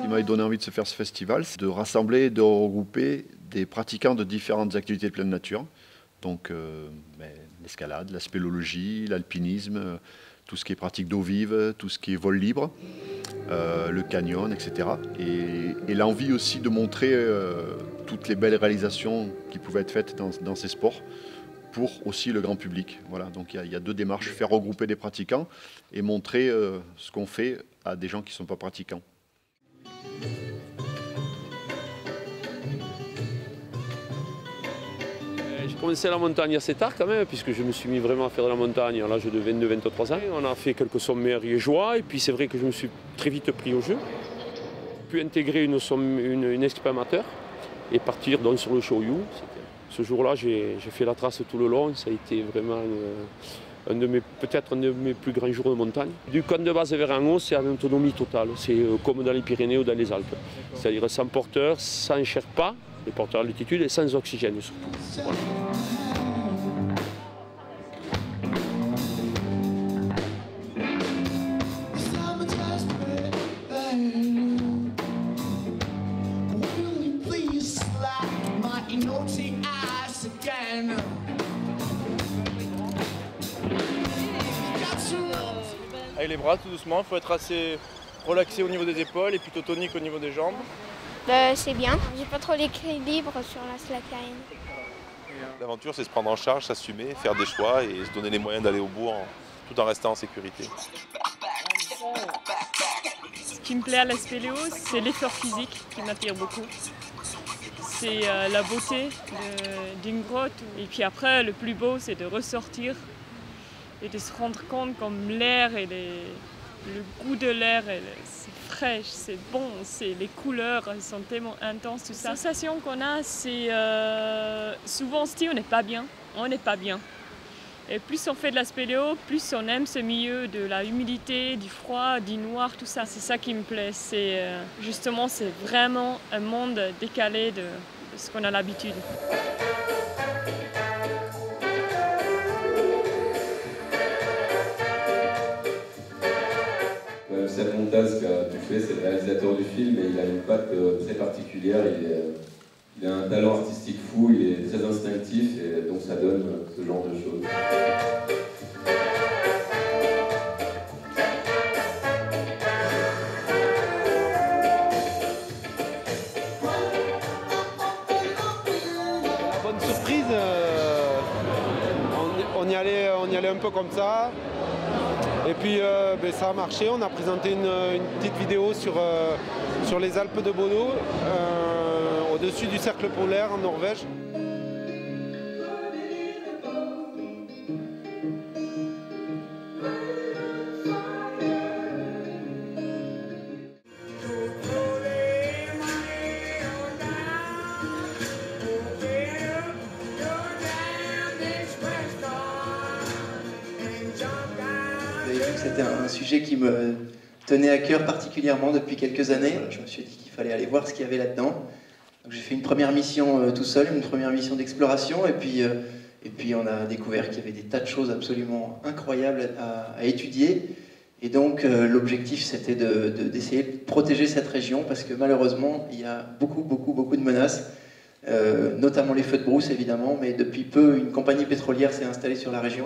qui m'avait donné envie de se faire ce festival, c'est de rassembler, de regrouper des pratiquants de différentes activités de pleine nature. Donc l'escalade, la spéléologie, l'alpinisme, tout ce qui est pratique d'eau vive, tout ce qui est vol libre, le canyon, etc. Et l'envie aussi de montrer toutes les belles réalisations qui pouvaient être faites dans ces sports pour aussi le grand public. Voilà, donc il y a deux démarches, faire regrouper des pratiquants et montrer ce qu'on fait à des gens qui ne sont pas pratiquants. J'ai commencé la montagne assez tard quand même, puisque je me suis mis vraiment à faire de la montagne à l'âge de 22-23 ans. On a fait quelques sommets ariégeois et puis c'est vrai que je me suis très vite pris au jeu. J'ai pu intégrer une équipe amateur et partir donc sur le Choyou. Ce jour-là, j'ai fait la trace tout le long. Ça a été vraiment peut-être un de mes plus grands jours de montagne. Du camp de base vers en haut, c'est en autonomie totale. C'est comme dans les Pyrénées ou dans les Alpes. C'est-à-dire sans porteur, sans Sherpa, les porteurs à l'altitude, et sans oxygène surtout. Voilà. Avec les bras tout doucement, il faut être assez relaxé au niveau des épaules et plutôt tonique au niveau des jambes. C'est bien, j'ai pas trop l'équilibre sur la slackline. L'aventure, c'est se prendre en charge, s'assumer, faire des choix et se donner les moyens d'aller au bout tout en restant en sécurité. Ce qui me plaît à la spéléo, c'est l'effort physique qui m'attire beaucoup. C'est la beauté d'une grotte. Et puis après, le plus beau, c'est de ressortir et de se rendre compte comme l'air et le goût de l'air, c'est fraîche, c'est bon, les couleurs elles sont tellement intenses. Toute la sensation qu'on a, c'est souvent on se dit on n'est pas bien, Et plus on fait de la spéléo, plus on aime ce milieu de la humidité, du froid, du noir, tout ça. C'est ça qui me plaît. Justement, c'est vraiment un monde décalé de ce qu'on a l'habitude. Seb Montaz, tu fais, c'est le réalisateur du film, et il a une patte très particulière. Il a un talent artistique fou, il est très instinctif, et donc ça donne ce genre de choses. Bonne surprise, on y allait un peu comme ça. Et puis ça a marché, on a présenté une petite vidéo sur les Alpes de Bodo, au-dessus du cercle polaire en Norvège. C'était un sujet qui me tenait à cœur particulièrement depuis quelques années. Je me suis dit qu'il fallait aller voir ce qu'il y avait là-dedans. J'ai fait une première mission tout seul, une première mission d'exploration, et puis on a découvert qu'il y avait des tas de choses absolument incroyables à étudier. Et donc l'objectif c'était d'essayer de protéger cette région, parce que malheureusement il y a beaucoup de menaces, notamment les feux de brousse évidemment, mais depuis peu une compagnie pétrolière s'est installée sur la région.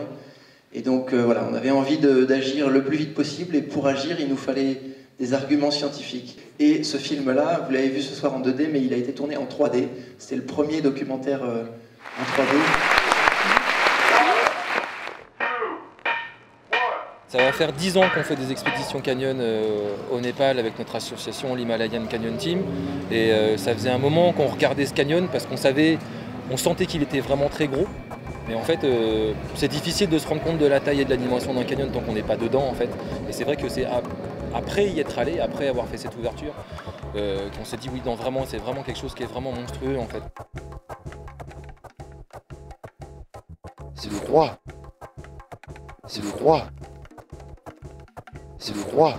Et donc voilà, on avait envie d'agir le plus vite possible, et pour agir, il nous fallait des arguments scientifiques. Et ce film-là, vous l'avez vu ce soir en 2D, mais il a été tourné en 3D. C'était le premier documentaire en 3D. Ça va faire 10 ans qu'on fait des expéditions canyon au Népal avec notre association l'Himalayan Canyon Team. Et ça faisait un moment qu'on regardait ce canyon parce qu'on sentait qu'il était vraiment très gros. Mais en fait, c'est difficile de se rendre compte de la taille et de la dimension d'un canyon tant qu'on n'est pas dedans en fait. Et c'est vrai que c'est après y être allé, après avoir fait cette ouverture, qu'on s'est dit oui, c'est vraiment quelque chose qui est vraiment monstrueux en fait. C'est le froid. C'est le froid. C'est le froid.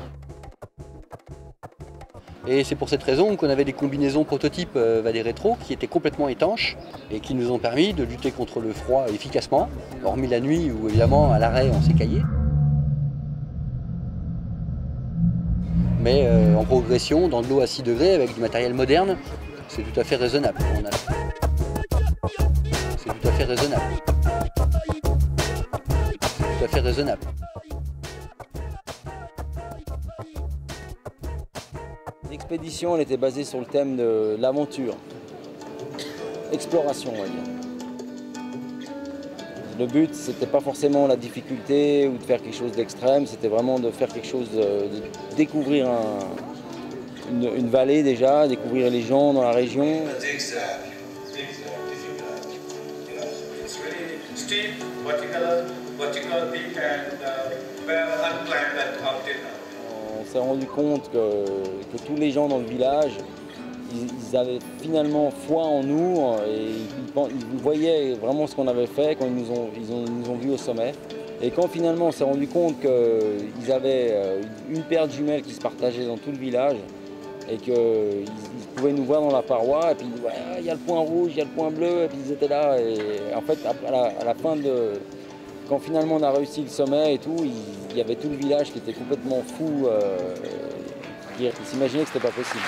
Et c'est pour cette raison qu'on avait des combinaisons prototypes Valley Rétro qui étaient complètement étanches et qui nous ont permis de lutter contre le froid efficacement, hormis la nuit où évidemment à l'arrêt on s'est caillé. Mais en progression, dans de l'eau à 6 degrés avec du matériel moderne, c'est tout à fait raisonnable. C'est tout à fait raisonnable. C'est tout à fait raisonnable. L'expédition était basée sur le thème de l'aventure, exploration on va dire. Le but c'était pas forcément la difficulté ou de faire quelque chose d'extrême, c'était vraiment de faire quelque chose, de découvrir une vallée déjà, découvrir les gens dans la région. On s'est rendu compte que tous les gens dans le village, ils avaient finalement foi en nous et ils voyaient vraiment ce qu'on avait fait quand ils nous ont vus au sommet. Et quand finalement on s'est rendu compte qu'ils avaient une paire de jumelles qui se partageait dans tout le village et qu'ils pouvaient nous voir dans la paroi et puis ouais, il y a le point rouge, il y a le point bleu et puis ils étaient là. Et en fait à la fin quand finalement on a réussi le sommet et tout, il y avait tout le village qui était complètement fou, qui s'imaginait que c'était pas possible.